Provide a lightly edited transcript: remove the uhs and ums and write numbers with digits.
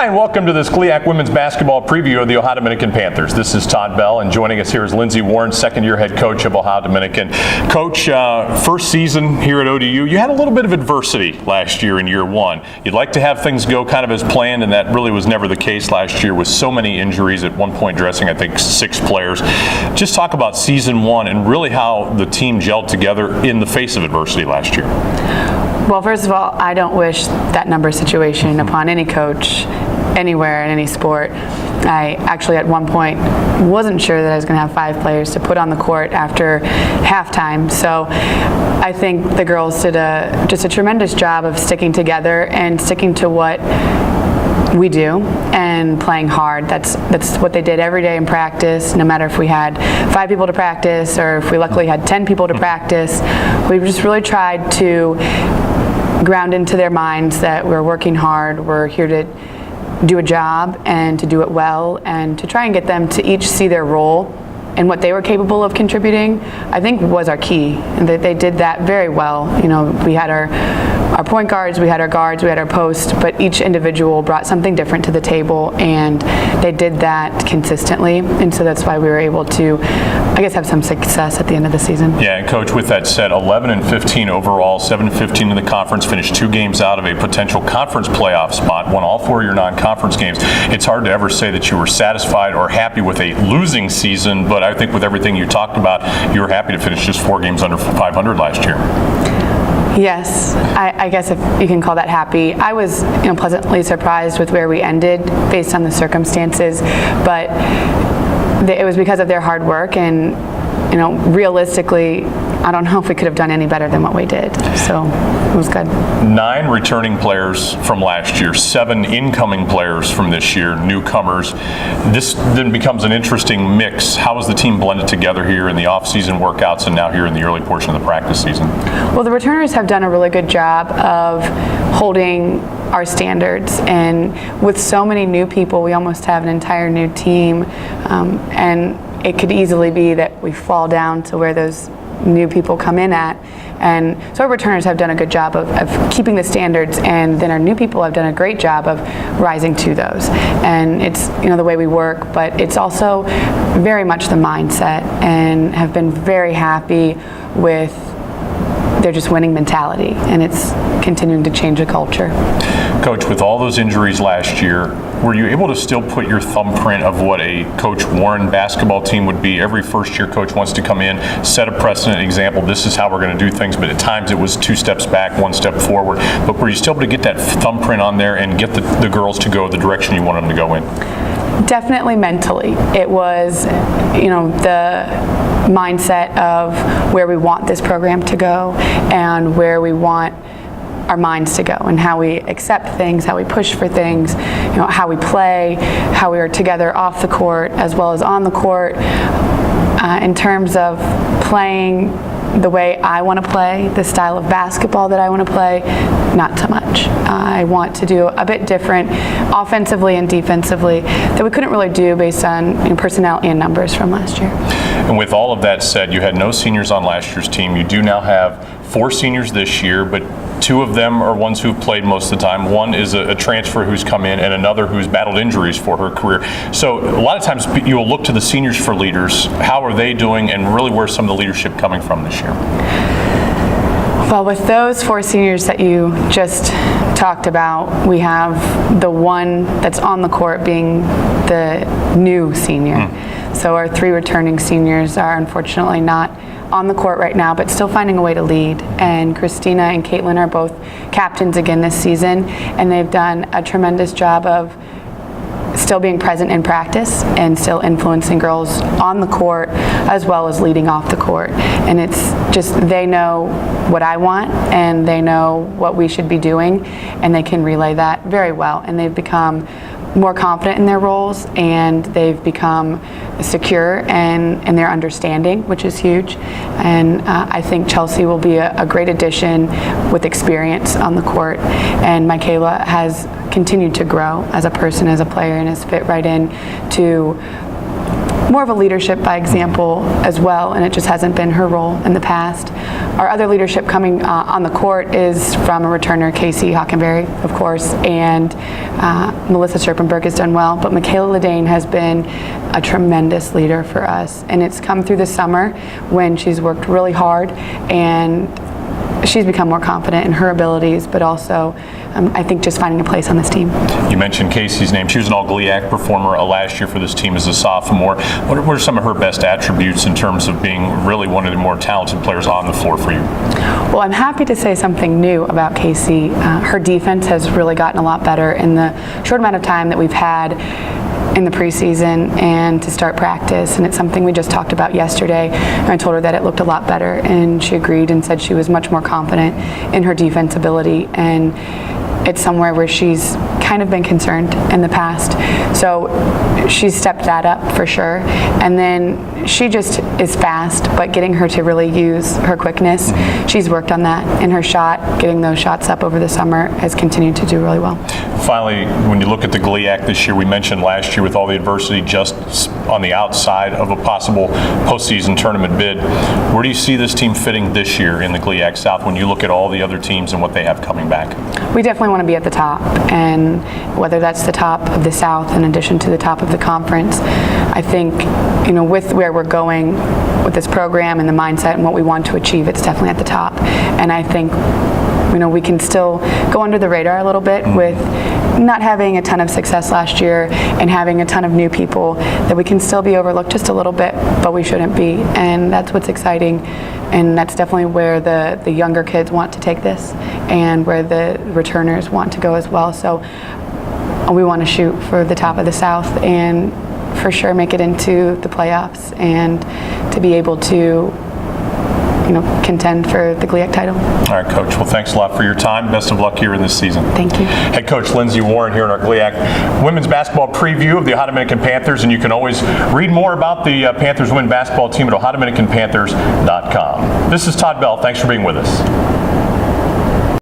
Hi, and welcome to this GLIAC women's basketball preview of the Ohio Dominican Panthers. This is Todd Bell, and joining us here is Lindsey Warren, second-year head coach of Ohio Dominican. Coach, first season here at ODU, you had a little bit of adversity last year in year one. You'd like to have things go kind of as planned, and that really was never the case last year with so many injuries, at one point dressing, I think, 6 players. Just talk about season one and really how the team gelled together in the face of adversity last year. Well, first of all, I don't wish that number situation upon any coach anywhere in any sport. I actually at one point wasn't sure that I was going to have 5 players to put on the court after halftime. So I think the girls did just a tremendous job of sticking together and sticking to what we do and playing hard. That's what they did every day in practice, no matter if we had 5 people to practice or if we luckily had 10 people to practice. We just really tried to ground into their minds that we're working hard, we're here to do a job and to do it well, and to try and get them to each see their role and what they were capable of contributing, I think was our key. And they did that very well. You know, we had our point guards, we had our guards, we had our post, but each individual brought something different to the table, and they did that consistently. And so that's why we were able to, I guess, have some success at the end of the season. Yeah, and Coach, with that said, 11-15 overall, 7-15 in the conference, finished 2 games out of a potential conference playoff spot, won all 4 of your non-conference games. It's hard to ever say that you were satisfied or happy with a losing season, but I think with everything you talked about, you were happy to finish just 4 games under 500 last year. Yes, I guess if you can call that happy. I was, pleasantly surprised with where we ended based on the circumstances, but it was because of their hard work, and realistically, I don't know if we could have done any better than what we did. So it was good. 9 returning players from last year, 7 incoming players from this year, newcomers. This then becomes an interesting mix. How is the team blended together here in the off-season workouts and now here in the early portion of the practice season? Well, the returners have done a really good job of holding our standards, and with so many new people, we almost have an entire new team, and it could easily be that we fall down to where those new people come in at. And so our returners have done a good job of keeping the standards, and then our new people have done a great job of rising to those. And it's the way we work, but it's also very much the mindset, and have been very happy with their just winning mentality, and it's continuing to change the culture. Coach, with all those injuries last year, were you able to still put your thumbprint of what a Coach Warren basketball team would be? Every first-year coach wants to come in, set a precedent example, this is how we're going to do things, but at times it was 2 steps back, 1 step forward. But were you still able to get that thumbprint on there and get the girls to go the direction you want them to go in? Definitely mentally. It was, the mindset of where we want this program to go and where we want our minds to go, and how we accept things, how we push for things, how we play, how we are together off the court as well as on the court. In terms of playing the way I want to play, the style of basketball that I want to play, not so much. I want to do a bit different offensively and defensively that we couldn't really do based on personnel and numbers from last year. And with all of that said, you had no seniors on last year's team. You do now have 4 seniors this year, but 2 of them are ones who've played most of the time. One is a transfer who's come in, and another who's battled injuries for her career. So a lot of times you'll look to the seniors for leaders. How are they doing, and really where's some of the leadership coming from this year? Well, with those 4 seniors that you just talked about, we have the one that's on the court being the new senior. So our 3 returning seniors are unfortunately not on the court right now, but still finding a way to lead. And Christina and Caitlin are both captains again this season, and they've done a tremendous job of still being present in practice and still influencing girls on the court as well as leading off the court. And it's just, they know what I want, and they know what we should be doing, and they can relay that very well. And they've become more confident in their roles, and they've become secure in their understanding, which is huge. And I think Chelsea will be a great addition with experience on the court. And Michaela has continued to grow as a person, as a player, and has fit right in to more of a leadership by example as well, and it just hasn't been her role in the past. our other leadership coming on the court is from a returner, Casey Hockenberry, of course, and Melissa Serpenberg has done well, but Michaela Ledane has been a tremendous leader for us, and it's come through the summer when she's worked really hard and she's become more confident in her abilities, but also I think just finding a place on this team. You mentioned Casey's name. She was an all-GLIAC performer last year for this team as a sophomore. What are some of her best attributes in terms of being really one of the more talented players on the floor for you? Well, I'm happy to say something new about Casey. Her defense has really gotten a lot better in the short amount of time that we've had in the preseason and to start practice, and it's something we just talked about yesterday, and I told her that it looked a lot better, and she agreed and said she was much more confident in her defense ability, and it's somewhere where she's kind of been concerned in the past, so she's stepped that up for sure. And then she just is fast, but getting her to really use her quickness, she's worked on that in her shot. Getting those shots up over the summer has continued to do really well. Finally, when you look at the GLIAC this year, we mentioned last year with all the adversity just on the outside of a possible postseason tournament bid, where do you see this team fitting this year in the GLIAC South when you look at all the other teams and what they have coming back? We definitely want to be at the top, and whether that's the top of the South in addition to the top of the conference, I think, with where we're going with this program and the mindset and what we want to achieve, it's definitely at the top. And I think we can still go under the radar a little bit with not having a ton of success last year and having a ton of new people, that we can still be overlooked just a little bit, but we shouldn't be. And that's what's exciting, and that's definitely where the younger kids want to take this and where the returners want to go as well. So we want to shoot for the top of the South and for sure make it into the playoffs and to be able to contend for the GLIAC title. All right, Coach. Well, thanks a lot for your time. Best of luck here in this season. Thank you. Head Coach Lindsey Warren here in our GLIAC women's basketball preview of the Ohio Dominican Panthers, and you can always read more about the Panthers women's basketball team at OhioDominicanPanthers.com. This is Todd Bell. Thanks for being with us.